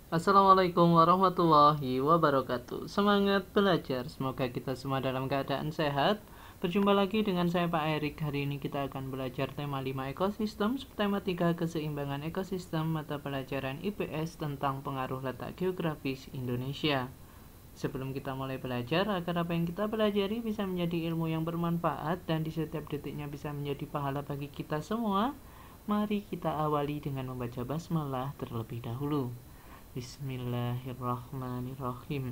Assalamualaikum warahmatullahi wabarakatuh. Semangat belajar, semoga kita semua dalam keadaan sehat. Berjumpa lagi dengan saya Pak Erik. Hari ini kita akan belajar tema 5 ekosistem, tema 3 keseimbangan ekosistem, mata pelajaran IPS tentang pengaruh letak geografis Indonesia. Sebelum kita mulai belajar, agar apa yang kita pelajari bisa menjadi ilmu yang bermanfaat dan di setiap detiknya bisa menjadi pahala bagi kita semua, mari kita awali dengan membaca basmalah terlebih dahulu. Bismillahirrahmanirrahim.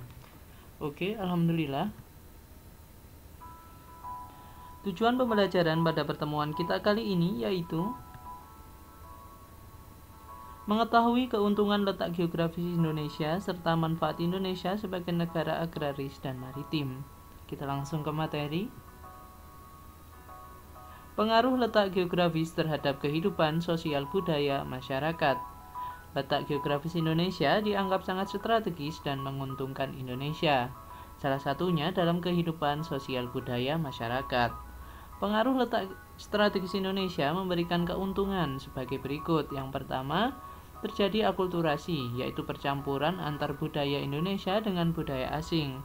Oke, alhamdulillah. Tujuan pembelajaran pada pertemuan kita kali ini yaitu mengetahui keuntungan letak geografis Indonesia serta manfaat Indonesia sebagai negara agraris dan maritim. Kita langsung ke materi. Pengaruh letak geografis terhadap kehidupan sosial budaya masyarakat. Letak geografis Indonesia dianggap sangat strategis dan menguntungkan Indonesia, salah satunya dalam kehidupan sosial budaya masyarakat. Pengaruh letak strategis Indonesia memberikan keuntungan sebagai berikut. Yang pertama, terjadi akulturasi, yaitu percampuran antar budaya Indonesia dengan budaya asing.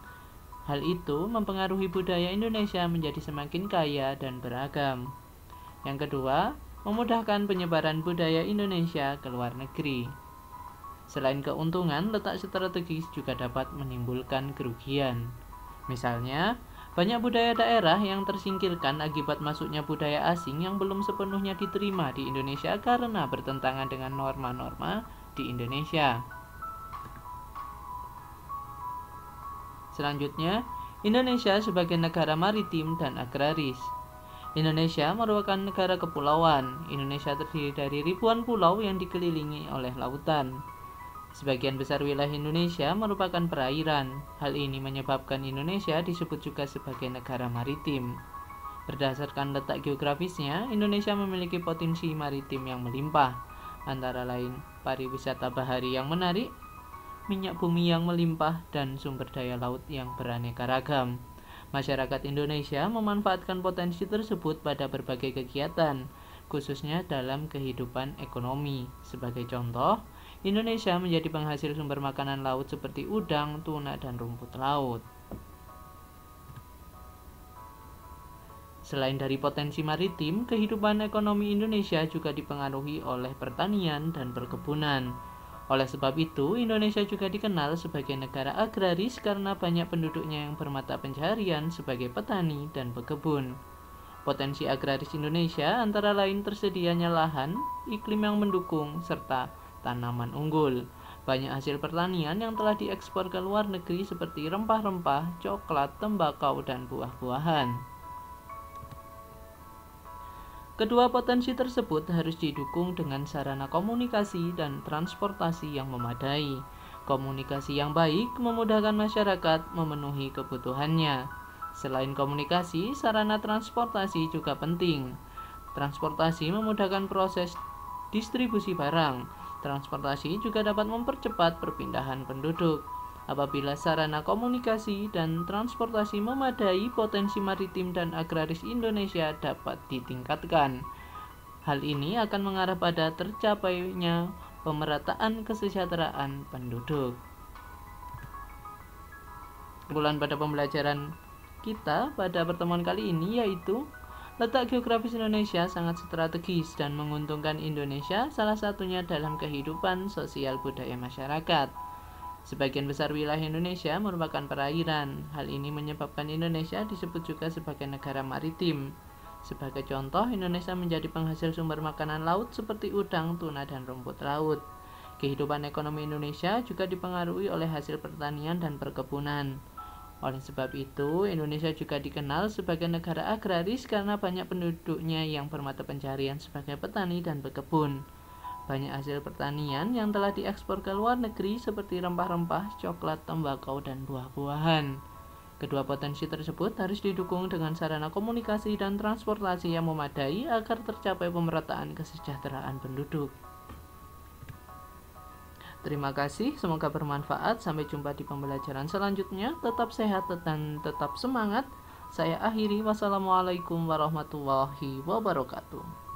Hal itu mempengaruhi budaya Indonesia menjadi semakin kaya dan beragam. Yang kedua, memudahkan penyebaran budaya Indonesia ke luar negeri. Selain keuntungan, letak strategis juga dapat menimbulkan kerugian. Misalnya, banyak budaya daerah yang tersingkirkan akibat masuknya budaya asing yang belum sepenuhnya diterima di Indonesia karena bertentangan dengan norma-norma di Indonesia. Selanjutnya, Indonesia sebagai negara maritim dan agraris. Indonesia merupakan negara kepulauan. Indonesia terdiri dari ribuan pulau yang dikelilingi oleh lautan. Sebagian besar wilayah Indonesia merupakan perairan. Hal ini menyebabkan Indonesia disebut juga sebagai negara maritim. Berdasarkan letak geografisnya, Indonesia memiliki potensi maritim yang melimpah, antara lain pariwisata bahari yang menarik, minyak bumi yang melimpah, dan sumber daya laut yang beraneka ragam. Masyarakat Indonesia memanfaatkan potensi tersebut pada berbagai kegiatan, khususnya dalam kehidupan ekonomi. Sebagai contoh, Indonesia menjadi penghasil sumber makanan laut seperti udang, tuna, dan rumput laut. Selain dari potensi maritim, kehidupan ekonomi Indonesia juga dipengaruhi oleh pertanian dan perkebunan. Oleh sebab itu, Indonesia juga dikenal sebagai negara agraris karena banyak penduduknya yang bermata pencaharian sebagai petani dan pekebun. Potensi agraris Indonesia antara lain tersedianya lahan, iklim yang mendukung, serta tanaman unggul. Banyak hasil pertanian yang telah diekspor ke luar negeri seperti rempah-rempah, coklat, tembakau, dan buah-buahan. Kedua potensi tersebut harus didukung dengan sarana komunikasi dan transportasi yang memadai. Komunikasi yang baik memudahkan masyarakat memenuhi kebutuhannya. Selain komunikasi, sarana transportasi juga penting. Transportasi memudahkan proses distribusi barang. Transportasi juga dapat mempercepat perpindahan penduduk. Apabila sarana komunikasi dan transportasi memadai, potensi maritim dan agraris Indonesia dapat ditingkatkan. Hal ini akan mengarah pada tercapainya pemerataan kesejahteraan penduduk. Kesimpulan pada pembelajaran kita pada pertemuan kali ini yaitu letak geografis Indonesia sangat strategis dan menguntungkan Indonesia, salah satunya dalam kehidupan sosial budaya masyarakat. Sebagian besar wilayah Indonesia merupakan perairan. Hal ini menyebabkan Indonesia disebut juga sebagai negara maritim. Sebagai contoh, Indonesia menjadi penghasil sumber makanan laut seperti udang, tuna, dan rumput laut. Kehidupan ekonomi Indonesia juga dipengaruhi oleh hasil pertanian dan perkebunan. Oleh sebab itu, Indonesia juga dikenal sebagai negara agraris karena banyak penduduknya yang bermata pencaharian sebagai petani dan pekebun. Banyak hasil pertanian yang telah diekspor ke luar negeri seperti rempah-rempah, coklat, tembakau, dan buah-buahan. Kedua potensi tersebut harus didukung dengan sarana komunikasi dan transportasi yang memadai agar tercapai pemerataan kesejahteraan penduduk. Terima kasih, semoga bermanfaat. Sampai jumpa di pembelajaran selanjutnya. Tetap sehat dan tetap semangat. Saya akhiri. Wassalamualaikum warahmatullahi wabarakatuh.